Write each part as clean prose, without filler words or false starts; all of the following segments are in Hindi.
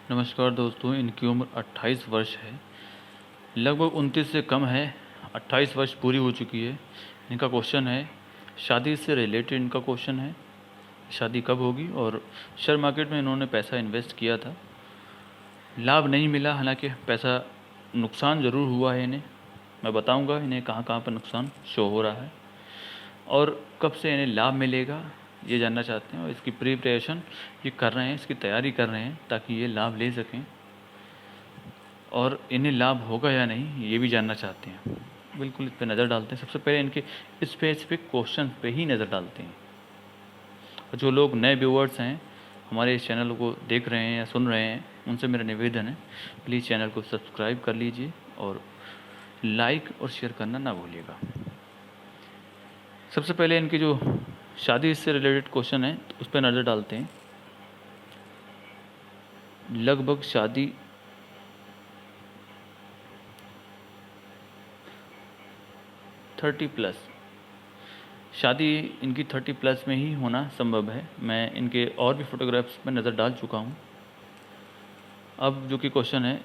नमस्कार दोस्तों, इनकी उम्र 28 वर्ष है। लगभग 29 से कम है। 28 वर्ष पूरी हो चुकी है। इनका क्वेश्चन है, शादी से रिलेटेड इनका क्वेश्चन है, शादी कब होगी। और शेयर मार्केट में इन्होंने पैसा इन्वेस्ट किया था, लाभ नहीं मिला। हालांकि पैसा नुकसान ज़रूर हुआ है इन्हें। मैं बताऊंगा इन्हें कहाँ कहाँ पर नुकसान शो हो रहा है और कब से इन्हें लाभ मिलेगा, ये जानना चाहते हैं। और इसकी प्रिपरेशन ये कर रहे हैं, इसकी तैयारी कर रहे हैं ताकि ये लाभ ले सकें, और इन्हें लाभ होगा या नहीं ये भी जानना चाहते हैं। बिल्कुल इस पर नज़र डालते हैं। सबसे पहले इनके स्पेसिफिक क्वेश्चन पे ही नज़र डालते हैं। और जो लोग नए व्यूअर्स हैं, हमारे इस चैनल को देख रहे हैं या सुन रहे हैं, उनसे मेरा निवेदन है, प्लीज़ चैनल को सब्सक्राइब कर लीजिए और लाइक और शेयर करना ना भूलिएगा। सबसे पहले इनकी जो शादी से रिलेटेड क्वेश्चन है तो उस पर नज़र डालते हैं। लगभग शादी 30+, शादी इनकी 30+ में ही होना संभव है। मैं इनके और भी फोटोग्राफ्स में नज़र डाल चुका हूँ। अब जो कि क्वेश्चन है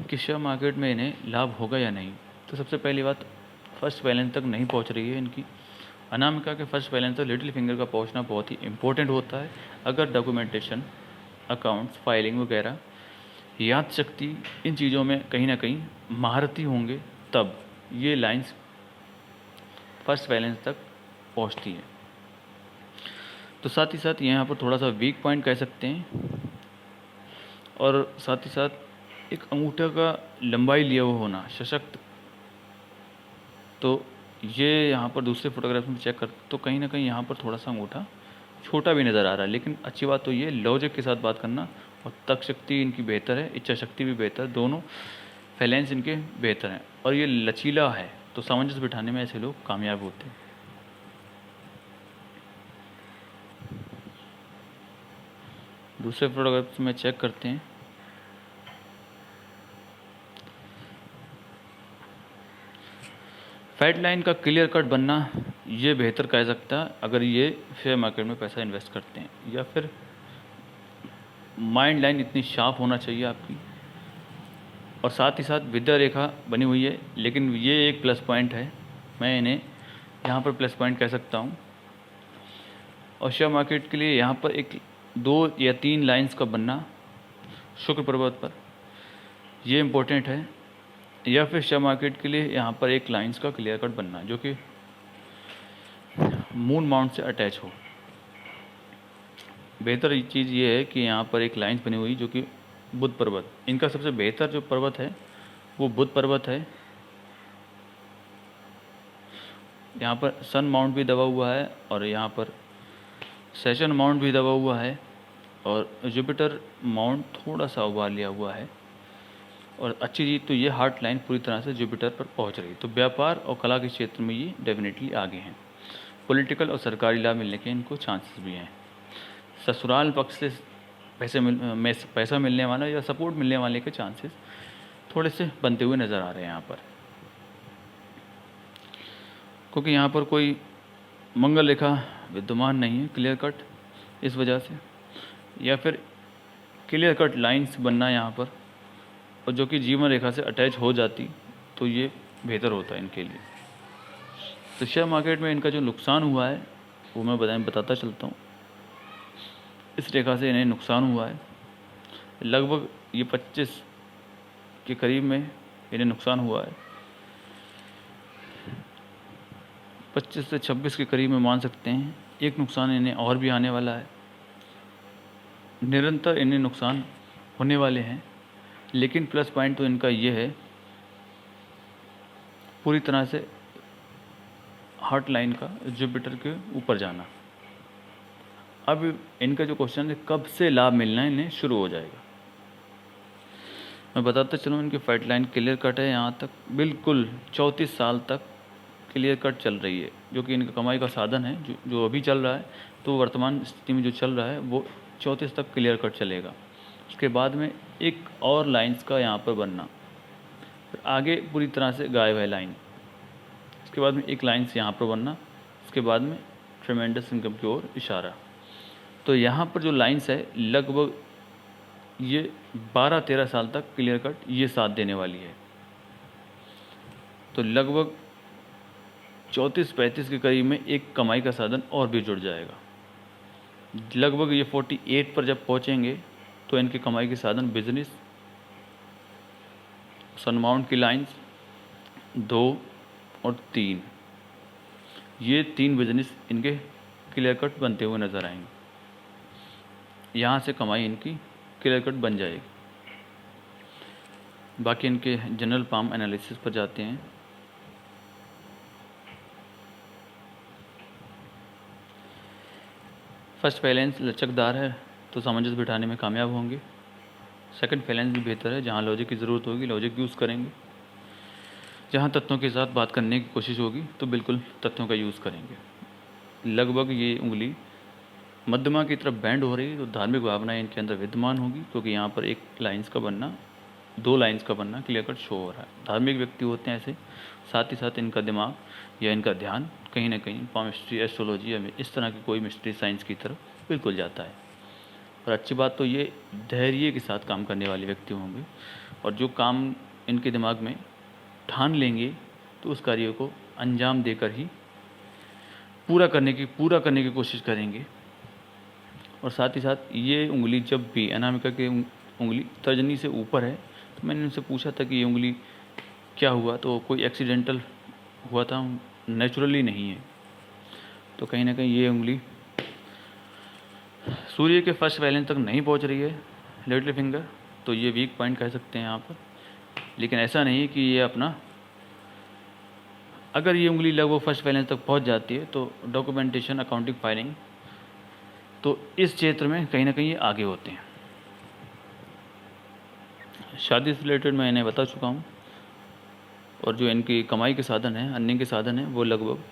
कि शेयर मार्केट में इन्हें लाभ होगा या नहीं, तो सबसे पहली बात, फर्स्ट बैलेंस तक नहीं पहुँच रही है इनकी। अनामिका के फर्स्ट बैलेंस तक लिटिल फिंगर का पहुँचना बहुत ही इम्पोर्टेंट होता है। अगर डॉक्यूमेंटेशन, अकाउंट्स, फाइलिंग वगैरह, याद शक्ति, इन चीज़ों में कहीं ना कहीं महारती होंगे, तब ये लाइंस फर्स्ट बैलेंस तक पहुंचती है। तो साथ ही साथ यहाँ पर थोड़ा सा वीक पॉइंट कह सकते हैं। और साथ ही साथ एक अंगूठा का लंबाई लिया हुआ होना सशक्त, तो ये यहाँ पर दूसरे फोटोग्राफ में चेक कर तो कहीं ना कहीं यहाँ पर थोड़ा सा अंगूठा छोटा भी नज़र आ रहा है। लेकिन अच्छी बात तो ये लॉजिक के साथ बात करना, और तर्क शक्ति इनकी बेहतर है, इच्छा शक्ति भी बेहतर, दोनों फैलेंस इनके बेहतर हैं। और ये लचीला है, तो सामंजस्य बिठाने में ऐसे लोग कामयाब होते हैं। दूसरे फोटोग्राफ्स में चेक करते हैं। फैट लाइन का क्लियर कट बनना ये बेहतर कह सकता है अगर ये शेयर मार्केट में पैसा इन्वेस्ट करते हैं। या फिर माइंड लाइन इतनी शार्प होना चाहिए आपकी, और साथ ही साथ विद्या रेखा बनी हुई है। लेकिन ये एक प्लस पॉइंट है, मैं इन्हें यहाँ पर प्लस पॉइंट कह सकता हूँ। और शेयर मार्केट के लिए यहाँ पर एक 2 या 3 लाइंस का बनना शुक्र पर्वत पर, ये इम्पोर्टेंट है। या फिर शेयर मार्केट के लिए यहाँ पर एक लाइंस का क्लियर कट बनना जो कि मून माउंट से अटैच हो। बेहतर चीज़ ये है कि यहाँ पर एक लाइंस बनी हुई जो कि बुध पर्वत, इनका सबसे बेहतर जो पर्वत है वो बुध पर्वत है। यहाँ पर सन माउंट भी दबा हुआ है और यहाँ पर सेशन माउंट भी दबा हुआ है, और जुपिटर माउंट थोड़ा सा उबार लिया हुआ है। और अच्छी चीज़ तो ये हार्ट लाइन पूरी तरह से जुपिटर पर पहुंच रही, तो व्यापार और कला के क्षेत्र में ये डेफिनेटली आगे हैं। पॉलिटिकल और सरकारी लाभ मिलने के इनको चांसेस भी हैं। ससुराल पक्ष से पैसा मिलने वाला या सपोर्ट मिलने वाले के चांसेस थोड़े से बनते हुए नज़र आ रहे हैं यहाँ पर, क्योंकि यहाँ पर कोई मंगल रेखा विद्यमान नहीं है क्लियर कट, इस वजह से। या फिर क्लियर कट लाइंस बनना यहाँ पर, और जो कि जीवन रेखा से अटैच हो जाती तो ये बेहतर होता है इनके लिए। तो शेयर मार्केट में इनका जो नुकसान हुआ है वो मैं बताता चलता हूँ। इस रेखा से इन्हें नुकसान हुआ है, लगभग ये 25 के करीब में इन्हें नुकसान हुआ है। 25 से 26 के करीब में मान सकते हैं। एक नुकसान इन्हें और भी आने वाला है। निरंतर इन्हें नुकसान होने वाले हैं, लेकिन प्लस पॉइंट तो इनका ये है, पूरी तरह से हार्ट लाइन का जुपिटर के ऊपर जाना। अब इनका जो क्वेश्चन है कब से लाभ मिलना इन्हें शुरू हो जाएगा, मैं बताता चलूँ। इनकी फैट लाइन क्लियर कट है, यहाँ तक बिल्कुल 34 साल तक क्लियर कट चल रही है, जो कि इनका कमाई का साधन है। जो अभी चल रहा है, तो वर्तमान स्थिति में जो चल रहा है वो 34 तक क्लियर कट चलेगा। उसके बाद में एक और लाइंस का यहाँ पर बनना, फिर आगे पूरी तरह से गायब है लाइन। उसके बाद में एक लाइंस यहाँ पर बनना, उसके बाद में ट्रेमेंडस इनकम की ओर इशारा। तो यहाँ पर जो लाइंस है लगभग ये 12-13 साल तक क्लियर कट ये साथ देने वाली है। तो लगभग 34-35 के करीब में एक कमाई का साधन और भी जुड़ जाएगा। लगभग ये 48 पर जब पहुंचेंगे तो इनके कमाई के साधन बिजनेस, सनमाउंट की लाइंस 2 और 3, ये 3 बिजनेस इनके क्लियर कट बनते हुए नज़र आएंगे। यहाँ से कमाई इनकी क्लियर कट बन जाएगी। बाकी इनके जनरल पाम एनालिसिस पर जाते हैं। फर्स्ट फाइनेंस लचकदार है तो सामंजस्य बिठाने में कामयाब होंगे। सेकंड फाइनेंस भी बेहतर है, जहाँ लॉजिक की ज़रूरत होगी लॉजिक यूज़ करेंगे। जहाँ तथ्यों के साथ बात करने की कोशिश होगी तो बिल्कुल तथ्यों का यूज़ करेंगे। लगभग ये उंगली मध्यमा की तरफ बैंड हो रही है तो धार्मिक भावना इनके अंदर विद्यमान होगी, क्योंकि यहाँ पर एक लाइंस का बनना, 2 लाइंस का बनना क्लियर कट शो हो रहा है। धार्मिक व्यक्ति होते हैं ऐसे। साथ ही साथ इनका दिमाग या इनका ध्यान कहीं ना कहीं पामिस्ट्री, एस्ट्रोलॉजी या इस तरह की कोई मिस्ट्री साइंस की तरफ बिल्कुल जाता है। और अच्छी बात तो ये धैर्य के साथ काम करने वाले व्यक्ति होंगे, और जो काम इनके दिमाग में ठान लेंगे तो उस कार्य को अंजाम देकर ही पूरा करने की कोशिश करेंगे। और साथ ही साथ ये उंगली जब भी अनामिका की उंगली तर्जनी से ऊपर है, तो मैंने उनसे पूछा था कि ये उंगली क्या हुआ, तो कोई एक्सीडेंटल हुआ था, नेचुरली नहीं है। तो कहीं ना कहीं ये उंगली सूर्य के फर्स्ट वैलेंस तक नहीं पहुंच रही है लिटिल फिंगर, तो ये वीक पॉइंट कह सकते हैं यहाँ पर। लेकिन ऐसा नहीं कि ये अपना, अगर ये उंगली लगभग फर्स्ट वैलेंस तक पहुंच जाती है तो डॉक्यूमेंटेशन, अकाउंटिंग, फाइलिंग, तो इस क्षेत्र में कहीं ना कहीं ये आगे होते हैं। शादी से रिलेटेड मैं इन्हें बता चुका हूँ। और जो इनकी कमाई के साधन हैं, अर्निंग के साधन हैं, वो लगभग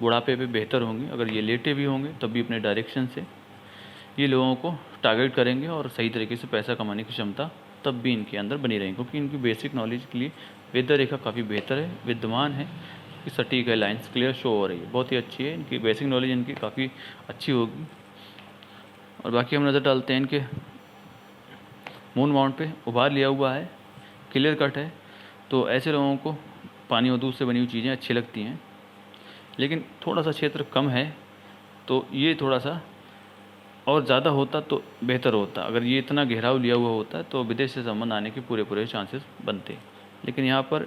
बुढ़ापे पे बेहतर होंगे। अगर ये लेटे भी होंगे तब भी अपने डायरेक्शन से ये लोगों को टारगेट करेंगे और सही तरीके से पैसा कमाने की क्षमता तब भी इनके अंदर बनी रहेगी, क्योंकि इनकी बेसिक नॉलेज के लिए वेदर रेखा काफ़ी बेहतर है, विद्यमान है, कि सटीक है, लाइन्स क्लियर शो हो रही है, बहुत ही अच्छी है। इनकी बेसिक नॉलेज इनकी काफ़ी अच्छी होगी। और बाकी हम नज़र डालते हैं इनके मून माउंट पे, उभार लिया हुआ है, क्लियर कट है। तो ऐसे लोगों को पानी और दूध से बनी हुई चीज़ें अच्छी लगती हैं, लेकिन थोड़ा सा क्षेत्र कम है, तो ये थोड़ा सा और ज़्यादा होता तो बेहतर होता। अगर ये इतना घेराव लिया हुआ होता तो विदेश से संबंध आने के पूरे चांसेस बनते। लेकिन यहाँ पर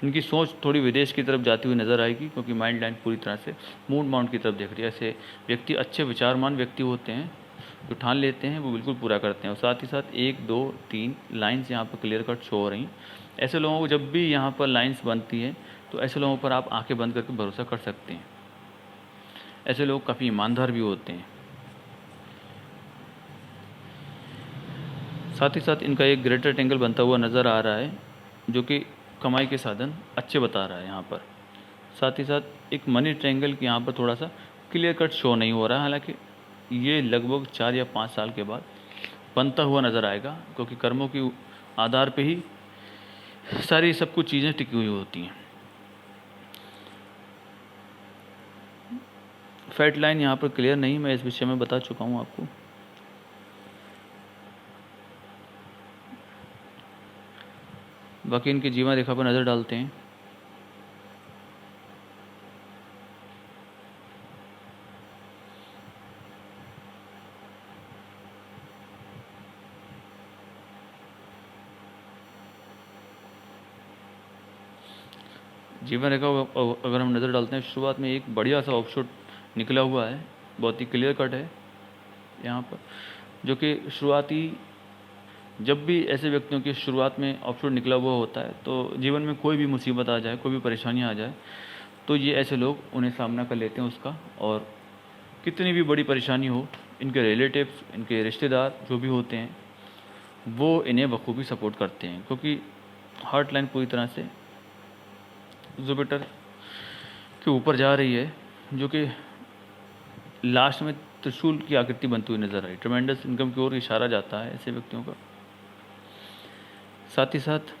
इनकी सोच थोड़ी विदेश की तरफ जाती हुई नज़र आएगी, क्योंकि माइंड लाइन पूरी तरह से मून माउंट की तरफ देख रही है। ऐसे व्यक्ति अच्छे विचारमान व्यक्ति होते हैं, जो ठान लेते हैं वो बिल्कुल पूरा करते हैं। और साथ ही साथ 1, 2, 3 लाइन्स यहाँ पर क्लियर कट शो हो रही। ऐसे लोगों को जब भी यहाँ पर लाइन्स बनती है तो ऐसे लोगों पर आप आंखें बंद करके भरोसा कर सकते हैं। ऐसे लोग काफ़ी ईमानदार भी होते हैं। साथ ही साथ इनका एक ग्रेटर ट्रायंगल बनता हुआ नज़र आ रहा है, जो कि कमाई के साधन अच्छे बता रहा है यहाँ पर। साथ ही साथ एक मनी ट्रायंगल की यहाँ पर थोड़ा सा क्लियर कट शो नहीं हो रहा है, हालांकि ये लगभग 4 या 5 साल के बाद बनता हुआ नज़र आएगा, क्योंकि कर्मों के आधार पे ही सारी सब कुछ चीज़ें टिकी हुई होती हैं। फैट लाइन यहाँ पर क्लियर नहीं, मैं इस विषय में बता चुका हूँ आपको। बाकी इनकी जीवन रेखा पर नज़र डालते हैं। जीवन रेखा अगर हम नज़र डालते हैं, शुरुआत में एक बढ़िया सा ऑफशूट निकला हुआ है, बहुत ही क्लियर कट है यहाँ पर, जो कि शुरुआती, जब भी ऐसे व्यक्तियों की शुरुआत में ऑफशूट निकला हुआ होता है तो जीवन में कोई भी मुसीबत आ जाए, कोई भी परेशानी आ जाए, तो ये ऐसे लोग उन्हें सामना कर लेते हैं उसका। और कितनी भी बड़ी परेशानी हो, इनके रिलेटिव्स, इनके रिश्तेदार जो भी होते हैं, वो इन्हें बखूबी सपोर्ट करते हैं, क्योंकि हार्ट लाइन पूरी तरह से जुपिटर के ऊपर जा रही है, जो कि लास्ट में त्रिशूल की आकृति बनती हुई नजर आई। ट्रेमेंडस इनकम की ओर इशारा जाता है ऐसे व्यक्तियों का। साथ ही साथ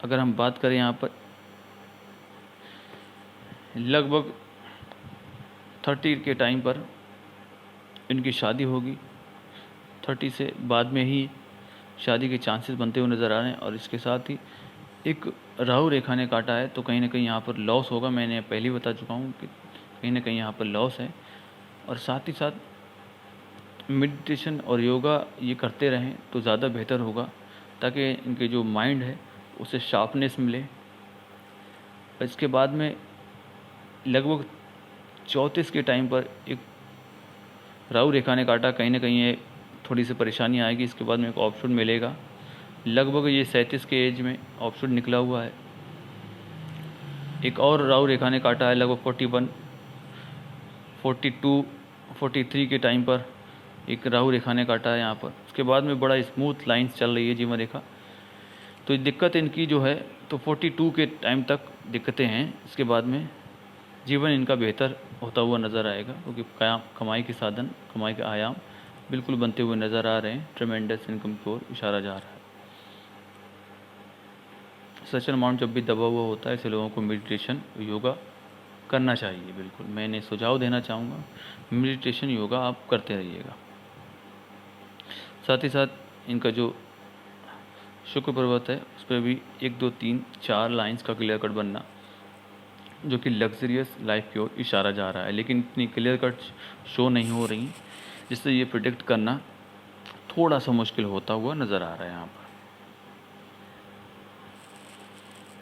अगर हम बात करें यहाँ पर, लगभग 30 के टाइम पर इनकी शादी होगी। 30 से बाद में ही शादी के चांसेस बनते हुए नज़र आ रहे हैं। और इसके साथ ही एक राहु रेखा ने काटा है, तो कहीं ना कहीं यहाँ पर लॉस होगा। मैंने पहले ही बता चुका हूँ कि कहीं ना कहीं यहाँ पर लॉस है। और साथ ही साथ मेडिटेशन और योगा ये करते रहें तो ज़्यादा बेहतर होगा, ताकि इनके जो माइंड है उसे शार्पनेस मिले। इसके बाद में लगभग 34 के टाइम पर एक राहु रेखा ने काटा, कहीं ना कहीं ये थोड़ी सी परेशानी आएगी। इसके बाद में एक ऑप्शन मिलेगा, लगभग ये 37 के एज में ऑप्शन निकला हुआ है। एक और राहु रेखा ने काटा है लगभग 41, 42, 43 के टाइम पर एक राहु रेखा ने काटा है यहाँ पर। उसके बाद में बड़ा स्मूथ लाइंस चल रही है जीवन रेखा। तो दिक्कत इनकी जो है तो 42 के टाइम तक दिक्कतें हैं। इसके बाद में जीवन इनका बेहतर होता हुआ नज़र आएगा, क्योंकि कमाई के साधन, कमाई के आयाम बिल्कुल बनते हुए नज़र आ रहे हैं। ट्रेमेंडस इनकम की ओर इशारा जा रहा है। सच अमाउंट जब भी दबा हुआ होता है, ऐसे लोगों को मेडिटेशन योगा करना चाहिए। बिल्कुल मैंने सुझाव देना चाहूँगा, मेडिटेशन योगा आप करते रहिएगा। साथ ही साथ इनका जो शुक्र पर्वत है उस पर भी 1, 2, 3, 4 लाइंस का क्लियर कट बनना, जो कि लग्जरियस लाइफ की ओर इशारा जा रहा है, लेकिन इतनी क्लियर कट शो नहीं हो रही, जिससे ये प्रिडिक्ट करना थोड़ा सा मुश्किल होता हुआ नज़र आ रहा है यहाँ पर।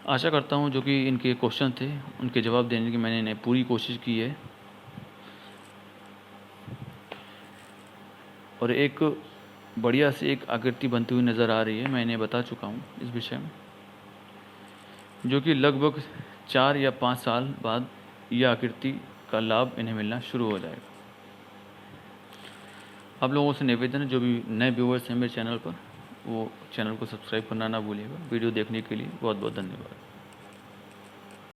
आशा करता हूँ जो कि इनके क्वेश्चन थे उनके जवाब देने की मैंने पूरी कोशिश की है। और एक बढ़िया से एक आकृति बनती हुई नज़र आ रही है, मैंने बता चुका हूँ इस विषय में, जो कि लगभग 4 या 5 साल बाद यह आकृति का लाभ इन्हें मिलना शुरू हो जाएगा। आप लोगों से निवेदन है, जो भी नए व्यूअर्स हैं मेरे चैनल पर, वो चैनल को सब्सक्राइब करना ना भूलिएगा। वीडियो देखने के लिए बहुत बहुत धन्यवाद।